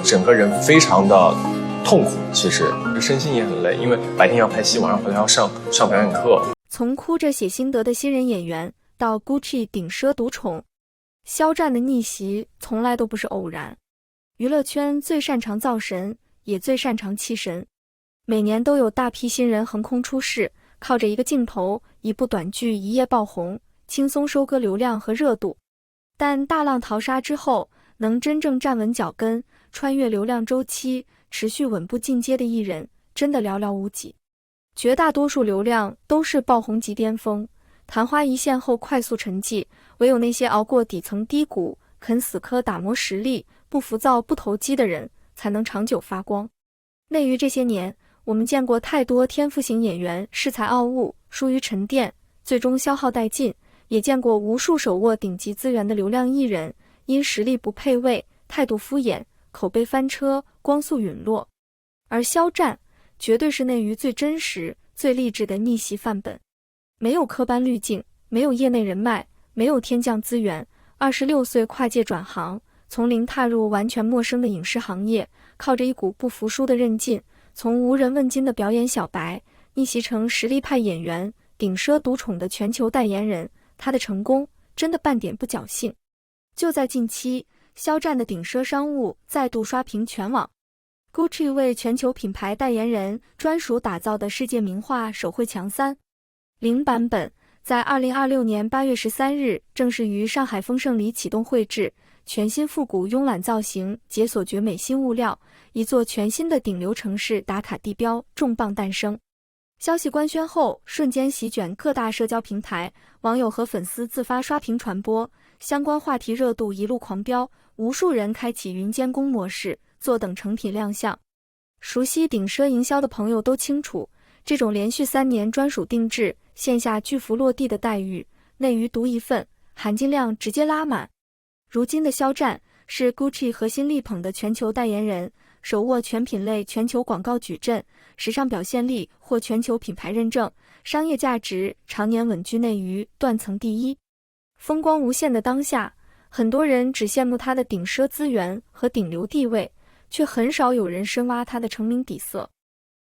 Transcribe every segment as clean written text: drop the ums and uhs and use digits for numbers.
整个人非常的痛苦，其实身心也很累，因为白天要拍戏，晚上回来要上表演课。从哭着写心得的新人演员到 Gucci 顶奢独宠，肖战的逆袭从来都不是偶然。娱乐圈最擅长造神，也最擅长弃神。每年都有大批新人横空出世，靠着一个镜头、一部短剧一夜爆红，轻松收割流量和热度。但大浪淘沙之后，能真正站稳脚跟，穿越流量周期，持续稳步进阶的艺人，真的寥寥无几。绝大多数流量都是爆红即巅峰，昙花一现后快速沉寂，唯有那些熬过底层低谷，肯死磕打磨实力，不浮躁不投机的人，才能长久发光。内娱这些年，我们见过太多天赋型演员恃才傲物，疏于沉淀，最终消耗殆尽，也见过无数手握顶级资源的流量艺人，因实力不配位，态度敷衍，口碑翻车，光速陨落。而肖战绝对是内娱最真实、最励志的逆袭范本。没有科班滤镜，没有业内人脉，没有天降资源，26岁跨界转行，从零踏入完全陌生的影视行业，靠着一股不服输的韧劲，从无人问津的表演小白，逆袭成实力派演员，顶奢独宠的全球代言人。他的成功真的半点不侥幸。就在近期，肖战的顶奢商务再度刷屏全网。Gucci 为全球品牌代言人专属打造的世界名画手绘墙3.0版本，在2026年8月13日正式于上海丰盛里启动绘制，全新复古慵懒造型，解锁绝美新物料，一座全新的顶流城市打卡地标重磅诞生。消息官宣后，瞬间席卷各大社交平台，网友和粉丝自发刷屏传播，相关话题热度一路狂飙，无数人开启云监工模式，坐等成品亮相。熟悉顶奢营销的朋友都清楚，这种连续3年专属定制、线下巨幅落地的待遇，内娱独一份，含金量直接拉满。如今的肖战是 Gucci 核心力捧的全球代言人，手握全品类全球广告矩阵，时尚表现力获全球品牌认证，商业价值常年稳居内娱断层第一。风光无限的当下，很多人只羡慕他的顶奢资源和顶流地位，却很少有人深挖他的成名底色。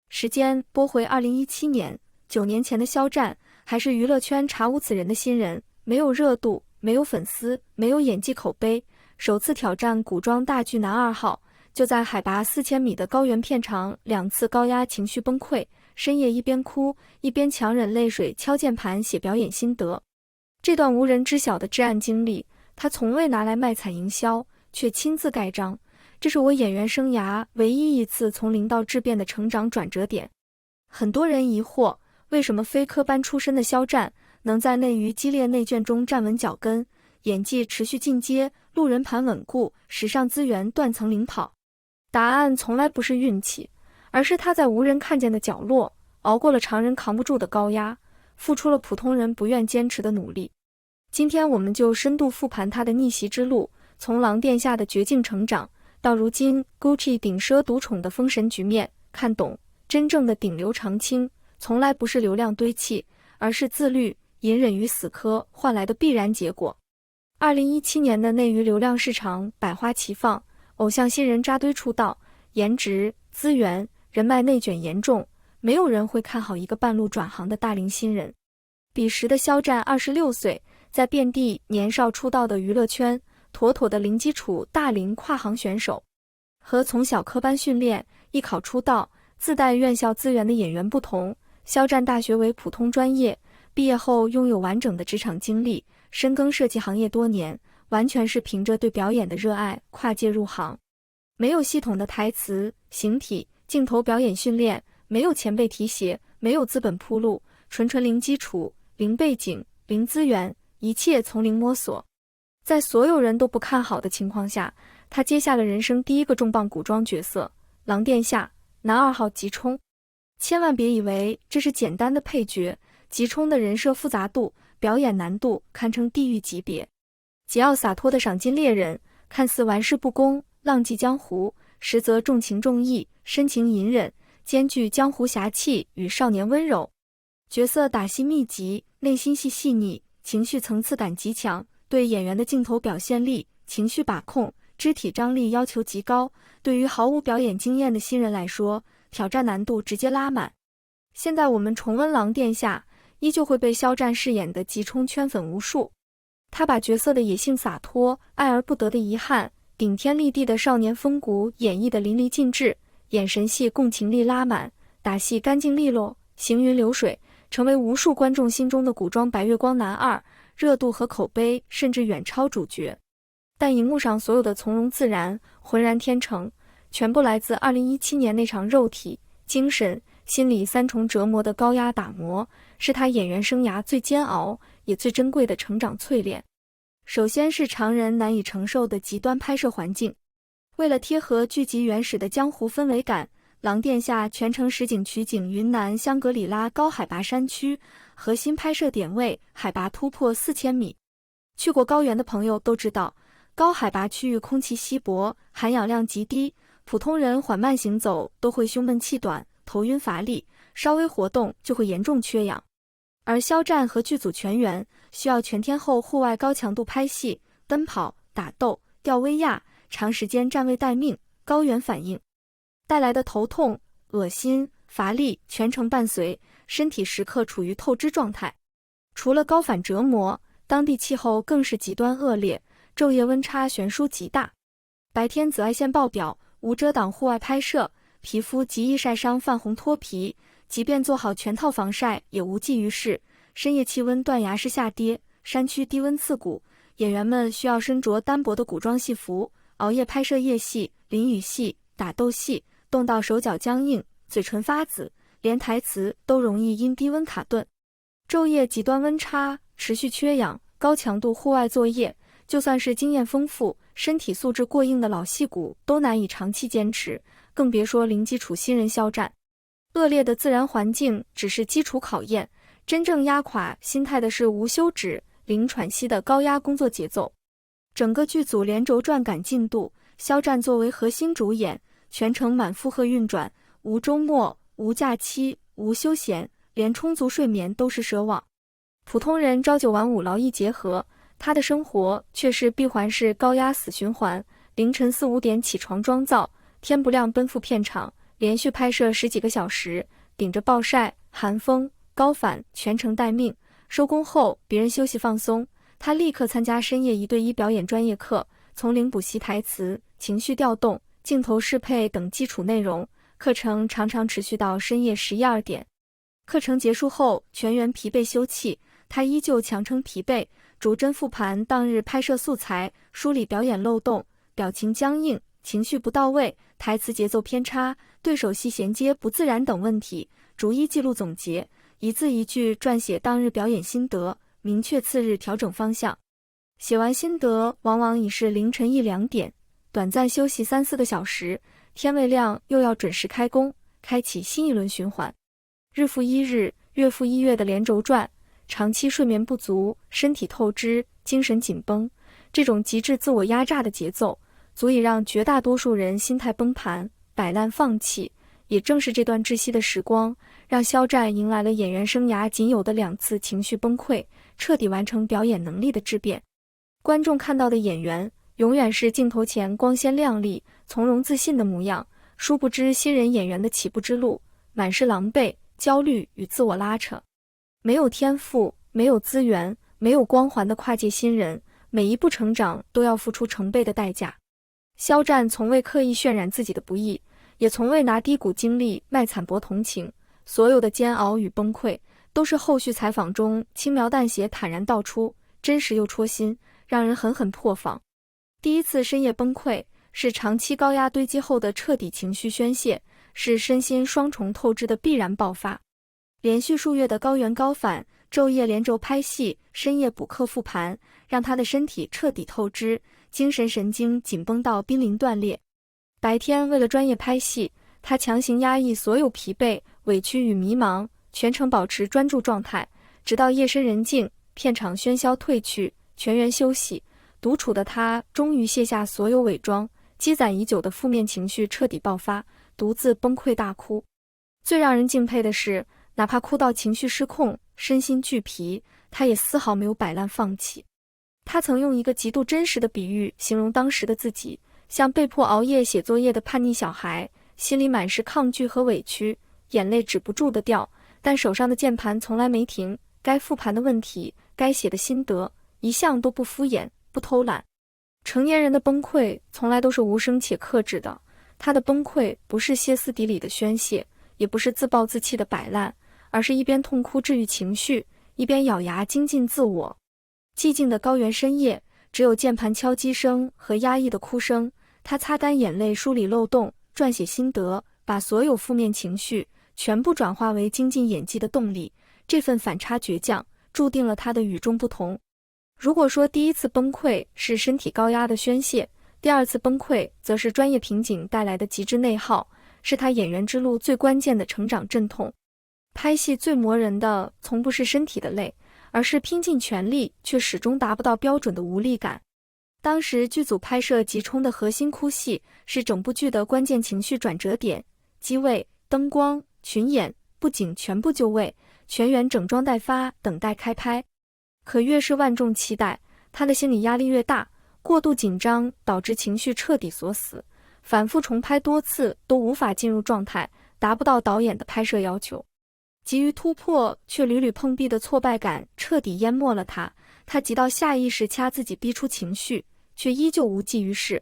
时间拨回2017年，9年前的肖战还是娱乐圈查无此人的新人，没有热度，没有粉丝，没有演技口碑，首次挑战古装大剧男2号，就在海拔4000米的高原片场2次高压情绪崩溃，深夜一边哭一边强忍泪水敲键盘写表演心得。这段无人知晓的至暗经历，他从未拿来卖惨营销，却亲自盖章。这是我演员生涯唯一一次从零到质变的成长转折点。很多人疑惑，为什么非科班出身的肖战能在内娱激烈内卷中站稳脚跟，演技持续进阶，路人盘稳固，时尚资源断层领跑？答案从来不是运气，而是他在无人看见的角落，熬过了常人扛不住的高压，付出了普通人不愿坚持的努力。今天我们就深度复盘他的逆袭之路，从狼殿下的绝境成长，到如今 Gucci 顶奢独宠的封神局面，看懂真正的顶流长青从来不是流量堆砌，而是自律、隐忍与死磕换来的必然结果。2017年的内娱流量市场百花齐放，偶像新人扎堆出道，颜值、资源、人脉内卷严重，没有人会看好一个半路转行的大龄新人。彼时的肖战26岁，在遍地年少出道的娱乐圈，妥妥的零基础大龄跨行选手。和从小科班训练、艺考出道、自带院校资源的演员不同，肖战大学为普通专业，毕业后拥有完整的职场经历，深耕设计行业多年，完全是凭着对表演的热爱跨界入行。没有系统的台词、形体、镜头表演训练，没有前辈提携，没有资本铺路，纯零基础、零背景、零资源，一切从零摸索。在所有人都不看好的情况下，他接下了人生第一个重磅古装角色狼殿下男2号吉冲。千万别以为这是简单的配角，吉冲的人设复杂度、表演难度堪称地狱级别。桀骜洒脱的赏金猎人，看似玩世不恭、浪迹江湖，实则重情重义、深情隐忍，兼具江湖侠气与少年温柔。角色打戏密集，内心戏细腻，情绪层次感极强，对演员的镜头表现力、情绪把控、肢体张力要求极高，对于毫无表演经验的新人来说，挑战难度直接拉满。现在我们重温《狼殿下》，依旧会被肖战饰演的吉冲圈粉无数。他把角色的野性洒脱、爱而不得的遗憾、顶天立地的少年风骨演绎得淋漓尽致，眼神戏共情力拉满，打戏干净利落，行云流水，成为无数观众心中的古装白月光男二，热度和口碑甚至远超主角。但荧幕上所有的从容自然、浑然天成，全部来自2017年那场肉体、精神、心理三重折磨的高压打磨，是他演员生涯最煎熬也最珍贵的成长淬炼。首先是常人难以承受的极端拍摄环境。为了贴合剧集原始的江湖氛围感，狼殿下全程实景取景云南香格里拉高海拔山区，核心拍摄点位海拔突破4000米。去过高原的朋友都知道，高海拔区域空气稀薄，含氧量极低，普通人缓慢行走都会胸闷气短、头晕乏力，稍微活动就会严重缺氧。而肖战和剧组全员需要全天候户外高强度拍戏，奔跑、打斗、吊威亚，长时间站位待命，高原反应带来的头痛、恶心、乏力全程伴随，身体时刻处于透支状态。除了高反折磨，当地气候更是极端恶劣，昼夜温差悬殊极大。白天紫外线爆表，无遮挡户外拍摄，皮肤极易晒伤泛红脱皮，即便做好全套防晒也无济于事。深夜气温断崖式下跌，山区低温刺骨，演员们需要身着单薄的古装戏服，熬夜拍摄夜戏、淋雨戏、打斗戏，冻到手脚僵硬，嘴唇发紫，连台词都容易因低温卡顿。昼夜极端温差，持续缺氧，高强度户外作业，就算是经验丰富、身体素质过硬的老戏骨都难以长期坚持，更别说零基础新人肖战。恶劣的自然环境只是基础考验，真正压垮心态的是无休止、零喘息的高压工作节奏。整个剧组连轴转赶进度，肖战作为核心主演，全程满负荷运转，无周末、无假期、无休闲，连充足睡眠都是奢望。普通人朝九晚五劳逸结合，他的生活却是闭环式高压死循环，凌晨4、5点起床装造，天不亮奔赴片场，连续拍摄10几个小时，顶着暴晒、寒风、高反全程待命。收工后别人休息放松，他立刻参加深夜1对1表演专业课，从零补习台词、情绪调动、镜头适配等基础内容，课程常常持续到深夜11、2点。课程结束后全员疲惫休憩，他依旧强撑疲惫，逐帧复盘当日拍摄素材，梳理表演漏洞，表情僵硬、情绪不到位、台词节奏偏差、对手戏衔接不自然等问题，逐一记录总结，一字一句撰写当日表演心得，明确次日调整方向。写完心得往往已是凌晨1、2点，短暂休息3、4个小时，天未亮又要准时开工，开启新一轮循环。日复一日，月复一月的连轴转，长期睡眠不足，身体透支，精神紧绷，这种极致自我压榨的节奏，足以让绝大多数人心态崩盘，摆烂放弃。也正是这段窒息的时光，让肖战迎来了演员生涯仅有的2次情绪崩溃，彻底完成表演能力的质变。观众看到的演员，永远是镜头前光鲜亮丽、从容自信的模样，殊不知新人演员的起步之路，满是狼狈、焦虑与自我拉扯。没有天赋，没有资源，没有光环的跨界新人，每一步成长都要付出成倍的代价。肖战从未刻意渲染自己的不易，也从未拿低谷经历卖惨博同情，所有的煎熬与崩溃，都是后续采访中轻描淡写坦然道出，真实又戳心，让人狠狠破防。第一次深夜崩溃，是长期高压堆积后的彻底情绪宣泄，是身心双重透支的必然爆发。连续数月的高原高反，昼夜连轴拍戏，深夜补课复盘，让他的身体彻底透支，精神神经紧绷到濒临断裂。白天为了专业拍戏，他强行压抑所有疲惫、委屈与迷茫，全程保持专注状态，直到夜深人静，片场喧嚣退去，全员休息，独处的他终于卸下所有伪装，积攒已久的负面情绪彻底爆发，独自崩溃大哭。最让人敬佩的是，哪怕哭到情绪失控，身心俱疲，他也丝毫没有摆烂放弃。他曾用一个极度真实的比喻形容当时的自己，像被迫熬夜写作业的叛逆小孩，心里满是抗拒和委屈，眼泪止不住的掉，但手上的键盘从来没停，该复盘的问题，该写的心得，一向都不敷衍，不偷懒。成年人的崩溃从来都是无声且克制的，他的崩溃不是歇斯底里的宣泄，也不是自暴自弃的摆烂，而是一边痛哭治愈情绪，一边咬牙精进自我。寂静的高原深夜，只有键盘敲击声和压抑的哭声，他擦干眼泪，梳理漏洞，撰写心得，把所有负面情绪全部转化为精进演技的动力。这份反差倔强，注定了他的与众不同。如果说第一次崩溃是身体高压的宣泄，第二次崩溃则是专业瓶颈带来的极致内耗，是他演员之路最关键的成长阵痛。拍戏最磨人的从不是身体的累，而是拼尽全力却始终达不到标准的无力感。当时剧组拍摄急冲的核心哭戏，是整部剧的关键情绪转折点，机位、灯光、群演、布景全部就位，全员整装待发，等待开拍。可越是万众期待，他的心理压力越大，过度紧张导致情绪彻底锁死，反复重拍多次都无法进入状态，达不到导演的拍摄要求。急于突破却屡屡碰壁的挫败感彻底淹没了他，他急到下意识掐自己逼出情绪，却依旧无济于事。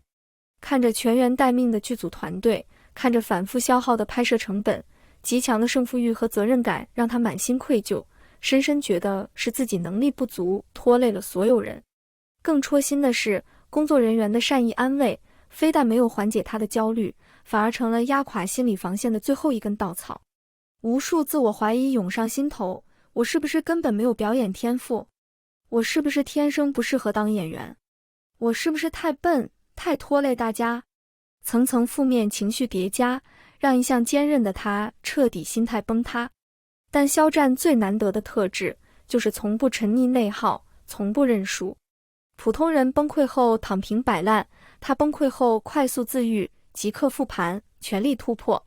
看着全员待命的剧组团队，看着反复消耗的拍摄成本，极强的胜负欲和责任感让他满心愧疚，深深觉得是自己能力不足，拖累了所有人。更戳心的是，工作人员的善意安慰，非但没有缓解他的焦虑，反而成了压垮心理防线的最后一根稻草。无数自我怀疑涌上心头，我是不是根本没有表演天赋？我是不是天生不适合当演员？我是不是太笨，太拖累大家？层层负面情绪叠加，让一向坚韧的他彻底心态崩塌。但肖战最难得的特质，就是从不沉溺内耗，从不认输。普通人崩溃后躺平摆烂，他崩溃后快速自愈，即刻复盘，全力突破。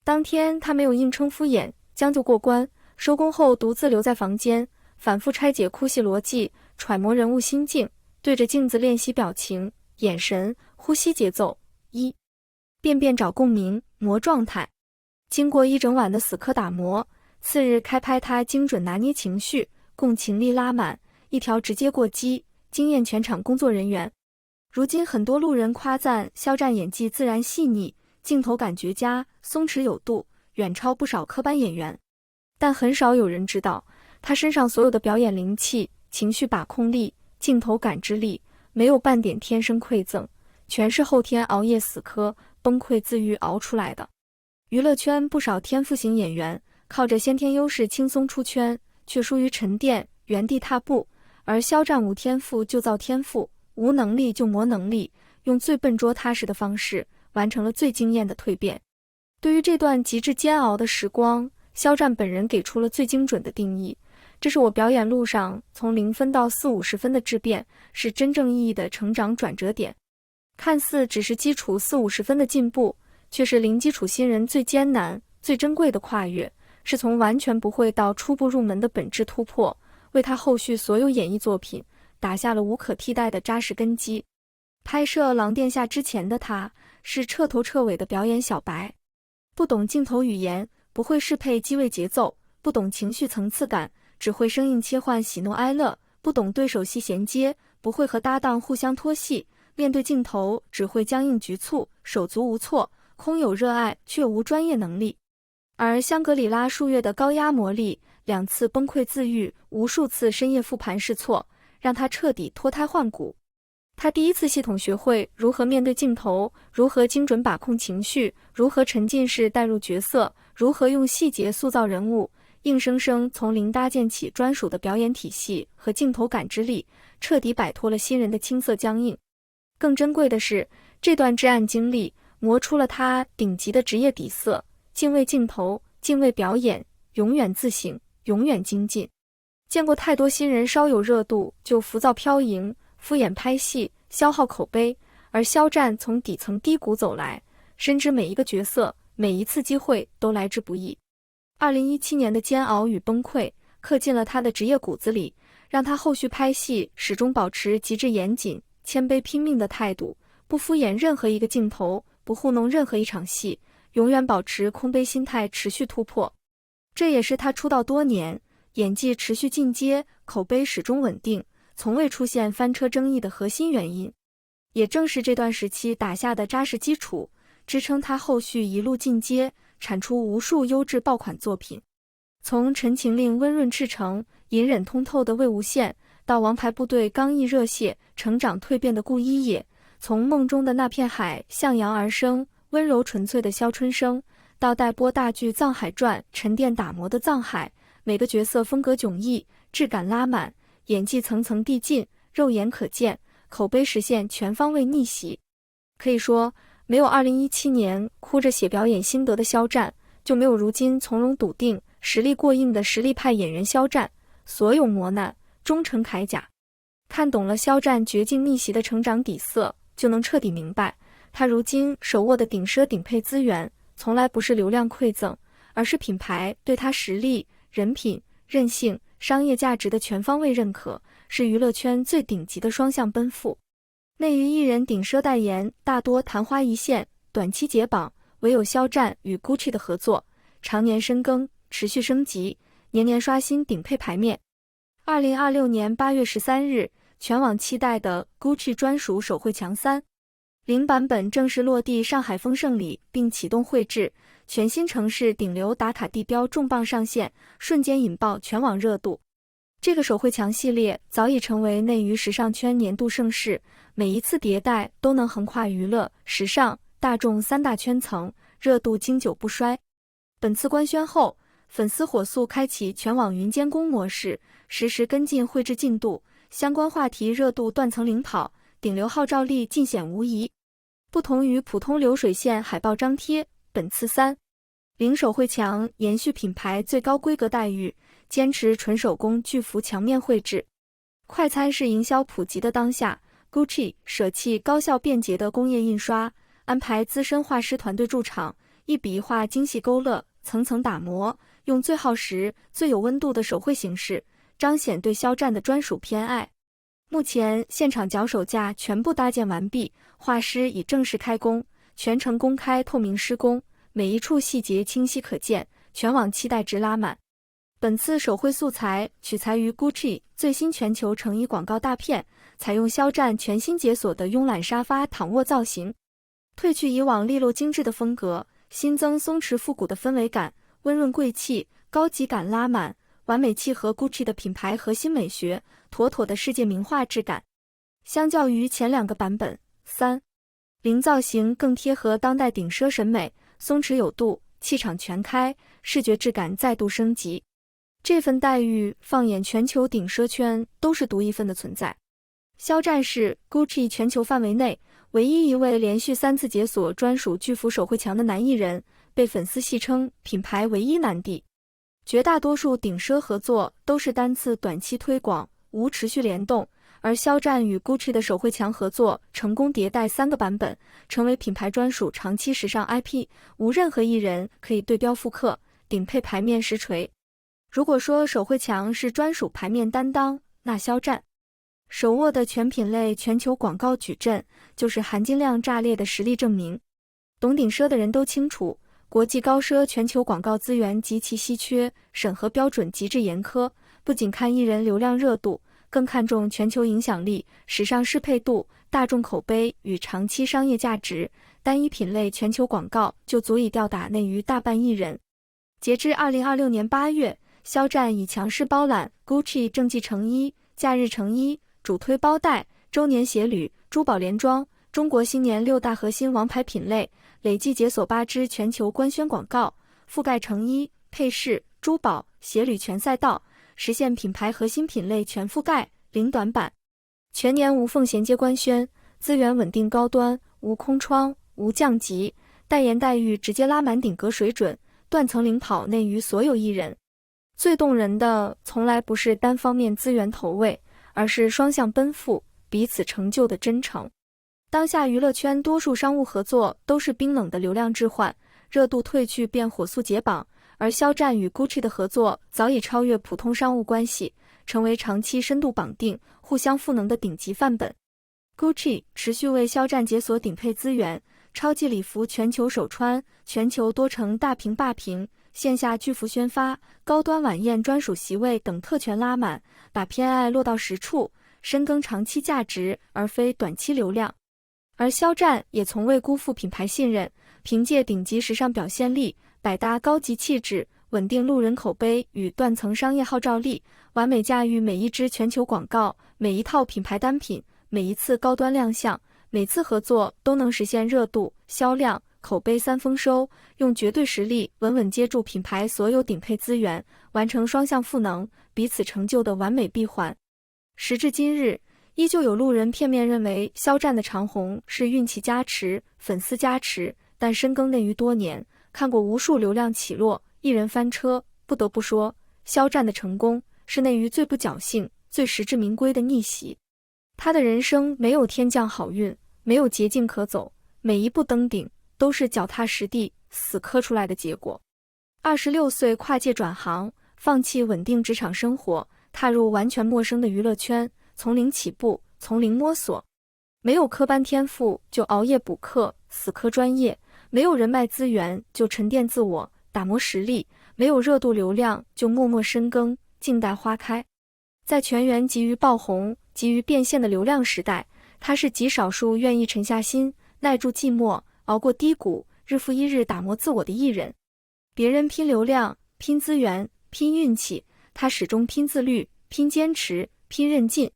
当天他没有硬撑敷衍，将就过关，收工后独自留在房间，反复拆解哭戏逻辑，揣摩人物心境，对着镜子练习表情、眼神、呼吸节奏，遍遍找共鸣，磨状态。经过一整晚的死磕打磨，次日开拍他精准拿捏情绪，共情力拉满，一条直接过激，惊艳全场工作人员。如今很多路人夸赞肖战演技自然细腻，镜头感绝佳，松弛有度，远超不少科班演员。但很少有人知道，他身上所有的表演灵气、情绪把控力、镜头感知力，没有半点天生馈赠，全是后天熬夜死磕、崩溃自愈熬出来的。娱乐圈不少天赋型演员，靠着先天优势轻松出圈，却疏于沉淀，原地踏步。而肖战无天赋就造天赋，无能力就磨能力，用最笨拙踏实的方式完成了最惊艳的蜕变。对于这段极致煎熬的时光，肖战本人给出了最精准的定义：这是我表演路上从0分到40-50分的质变，是真正意义的成长转折点。看似只是基础40-50分的进步，却是零基础新人最艰难、最珍贵的跨越，是从完全不会到初步入门的本质突破，为他后续所有演艺作品打下了无可替代的扎实根基。拍摄《狼殿下》之前的他，是彻头彻尾的表演小白，不懂镜头语言，不会适配机位节奏，不懂情绪层次感，只会生硬切换喜怒哀乐，不懂对手戏衔接，不会和搭档互相拖戏，面对镜头只会僵硬局促，手足无措，空有热爱却无专业能力。而香格里拉数月的高压磨砺，2次崩溃自愈，无数次深夜复盘试错，让他彻底脱胎换骨。他第一次系统学会如何面对镜头，如何精准把控情绪，如何沉浸式带入角色，如何用细节塑造人物，硬生生从零搭建起专属的表演体系和镜头感知力，彻底摆脱了新人的青涩僵硬。更珍贵的是，这段至暗经历磨出了他顶级的职业底色，敬畏镜头，敬畏表演，永远自省，永远精进。见过太多新人稍有热度就浮躁飘盈，敷衍拍戏，消耗口碑，而肖战从底层低谷走来，深知每一个角色，每一次机会都来之不易。2017年的煎熬与崩溃刻进了他的职业骨子里，让他后续拍戏始终保持极致严谨、谦卑拼命的态度，不敷衍任何一个镜头，不糊弄任何一场戏，永远保持空杯心态，持续突破。这也是他出道多年，演技持续进阶，口碑始终稳定，从未出现翻车争议的核心原因。也正是这段时期打下的扎实基础，支撑他后续一路进阶，产出无数优质爆款作品。从《陈情令》温润赤诚、隐忍通透的魏无羡，到《王牌部队》刚毅热血、成长蜕变的顾一野，从梦中的那片海向阳而生、温柔纯粹的肖春生，到待播大剧《藏海传》沉淀打磨的藏海，每个角色风格迥异，质感拉满，演技层层递进，肉眼可见，口碑实现全方位逆袭。可以说，没有2017年哭着写表演心得的肖战，就没有如今从容笃定、实力过硬的实力派演员肖战。所有磨难终成铠甲。看懂了肖战绝境逆袭的成长底色，就能彻底明白，他如今手握的顶奢顶配资源，从来不是流量馈赠，而是品牌对他实力、人品、韧性、商业价值的全方位认可，是娱乐圈最顶级的双向奔赴。内娱艺人顶奢代言大多昙花一现，短期解绑，唯有肖战与 Gucci 的合作，常年深耕，持续升级，年年刷新顶配牌面。2026年8月13日，全网期待的 Gucci 专属手绘墙3.0版本正式落地上海丰盛里，并启动绘制，全新城市顶流打卡地标重磅上线，瞬间引爆全网热度。这个手绘墙系列早已成为内娱时尚圈年度盛事，每一次迭代都能横跨娱乐、时尚、大众3大圈层，热度经久不衰。本次官宣后，粉丝火速开启全网云监工模式，实时跟进绘制进度，相关话题热度断层领跑，顶流号召力尽显无疑。不同于普通流水线海报张贴，本次3.0手绘墙延续品牌最高规格待遇，坚持纯手工巨幅墙面绘制。快餐式营销普及的当下， Gucci 舍弃高效便捷的工业印刷，安排资深画师团队驻场，一笔一画精细勾勒，层层打磨，用最耗时、最有温度的手绘形式，彰显对肖战的专属偏爱。目前现场脚手架全部搭建完毕，画师已正式开工，全程公开透明施工，每一处细节清晰可见，全网期待值拉满。本次手绘素材取材于 Gucci 最新全球成衣广告大片，采用肖战全新解锁的慵懒沙发躺卧造型，褪去以往利落精致的风格，新增松弛复古的氛围感，温润贵气，高级感拉满，完美契合 Gucci 的品牌核心美学，妥妥的世界名画质感。相较于前2个版本，3.0造型更贴合当代顶奢审美，松弛有度，气场全开，视觉质感再度升级。这份待遇放眼全球顶奢圈都是独一份的存在。肖战是 Gucci 全球范围内唯一一位连续3次解锁专属巨幅手绘墙的男艺人，被粉丝戏称品牌唯一男帝。绝大多数顶奢合作都是单次短期推广，无持续联动，而肖战与 Gucci 的手绘墙合作成功迭代3个版本，成为品牌专属长期时尚 IP， 无任何艺人可以对标复刻，顶配牌面实锤。如果说手绘墙是专属牌面担当，那肖战手握的全品类全球广告矩阵就是含金量炸裂的实力证明。懂顶奢的人都清楚，国际高奢全球广告资源极其稀缺，审核标准极致严苛，不仅看艺人流量热度，更看重全球影响力、时尚适配度、大众口碑与长期商业价值。单一品类全球广告就足以吊打内娱大半艺人。截至2026年8月，肖战已强势包揽 Gucci 正季成衣、假日成衣、主推包袋、周年鞋履、珠宝连装、中国新年6大核心王牌品类，累计解锁8支全球官宣广告，覆盖成衣、配饰、珠宝、鞋履全赛道，实现品牌核心品类全覆盖，零短板。全年无缝衔接官宣，资源稳定高端，无空窗，无降级，代言待遇直接拉满顶格水准，断层领跑内娱所有艺人。最动人的从来不是单方面资源投喂，而是双向奔赴，彼此成就的真诚。当下娱乐圈多数商务合作都是冰冷的流量置换，热度褪去便火速解绑，而肖战与 Gucci 的合作早已超越普通商务关系，成为长期深度绑定、互相赋能的顶级范本。Gucci 持续为肖战解锁顶配资源，超级礼服全球首穿，全球多城大屏霸屏，线下巨幅宣发，高端晚宴专属席位等特权拉满，把偏爱落到实处，深耕长期价值而非短期流量。而肖战也从未辜负品牌信任，凭借顶级时尚表现力，百搭高级气质，稳定路人口碑与断层商业号召力，完美驾驭每一支全球广告，每一套品牌单品，每一次高端亮相，每次合作都能实现热度、销量、口碑三丰收，用绝对实力稳稳接住品牌所有顶配资源，完成双向赋能，彼此成就的完美闭环。时至今日，依旧有路人片面认为肖战的长红是运气加持、粉丝加持，但深耕内娱多年，看过无数流量起落、艺人翻车，不得不说，肖战的成功是内娱最不侥幸、最实至名归的逆袭。他的人生没有天降好运，没有捷径可走，每一步登顶都是脚踏实地、死磕出来的结果。26岁跨界转行，放弃稳定职场生活，踏入完全陌生的娱乐圈，从零起步，从零摸索。没有科班天赋就熬夜补课，死磕专业；没有人脉资源就沉淀自我，打磨实力；没有热度流量就默默深耕，静待花开。在全员急于爆红、急于变现的流量时代，他是极少数愿意沉下心、耐住寂寞、熬过低谷、日复一日打磨自我的艺人。别人拼流量、拼资源、拼运气，他始终拼自律、拼坚持、拼韧劲。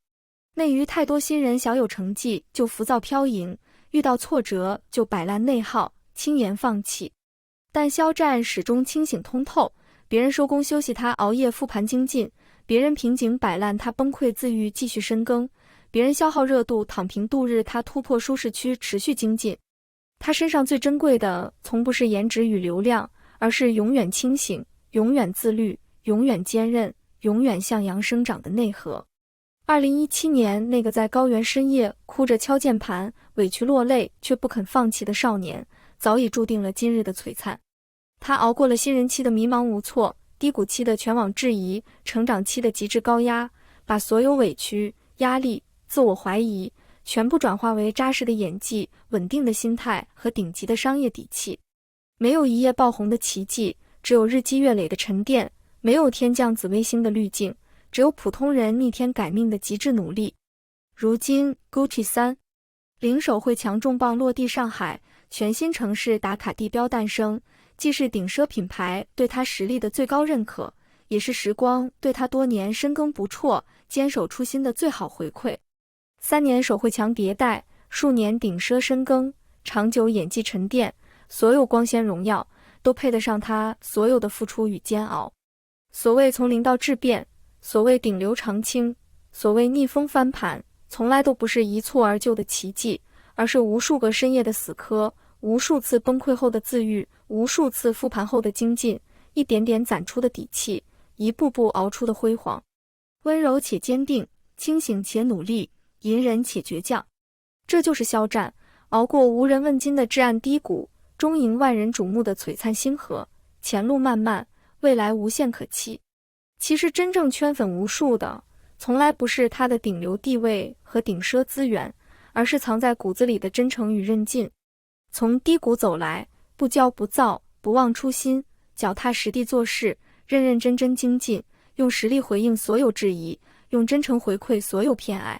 内娱太多新人小有成绩就浮躁飘盈，遇到挫折就摆烂内耗、轻言放弃。但肖战始终清醒通透，别人收工休息他熬夜复盘精进，别人瓶颈摆烂他崩溃自愈继续深耕，别人消耗热度躺平度日他突破舒适区持续精进。他身上最珍贵的从不是颜值与流量，而是永远清醒、永远自律、永远坚韧、永远向阳生长的内核。2017年，那个在高原深夜哭着敲键盘、委屈落泪却不肯放弃的少年，早已注定了今日的璀璨。他熬过了新人期的迷茫无措，低谷期的全网质疑，成长期的极致高压，把所有委屈、压力、自我怀疑全部转化为扎实的演技、稳定的心态和顶级的商业底气。没有一夜爆红的奇迹，只有日积月累的沉淀；没有天降紫微星的滤镜，只有普通人逆天改命的极致努力。如今 Gucci 3零手绘强重磅落地上海，全新城市打卡地标诞生，既是顶奢品牌对他实力的最高认可，也是时光对他多年深耕不辍、坚守初心的最好回馈。3年手绘墙迭代，数年顶奢深耕，长久演技沉淀，所有光鲜荣耀都配得上他所有的付出与煎熬。所谓从零到质变，所谓顶流长青，所谓逆风翻盘，从来都不是一蹴而就的奇迹，而是无数个深夜的死磕，无数次崩溃后的自愈，无数次复盘后的精进，一点点攒出的底气，一步步熬出的辉煌。温柔且坚定，清醒且努力，隐忍且倔强，这就是肖战熬过无人问津的至暗低谷，终迎万人瞩目的璀璨星河。前路漫漫，未来无限可期。其实真正圈粉无数的，从来不是他的顶流地位和顶奢资源，而是藏在骨子里的真诚与韧劲。从低谷走来，不骄不躁，不忘初心，脚踏实地做事，认认真真精进，用实力回应所有质疑，用真诚回馈所有偏爱。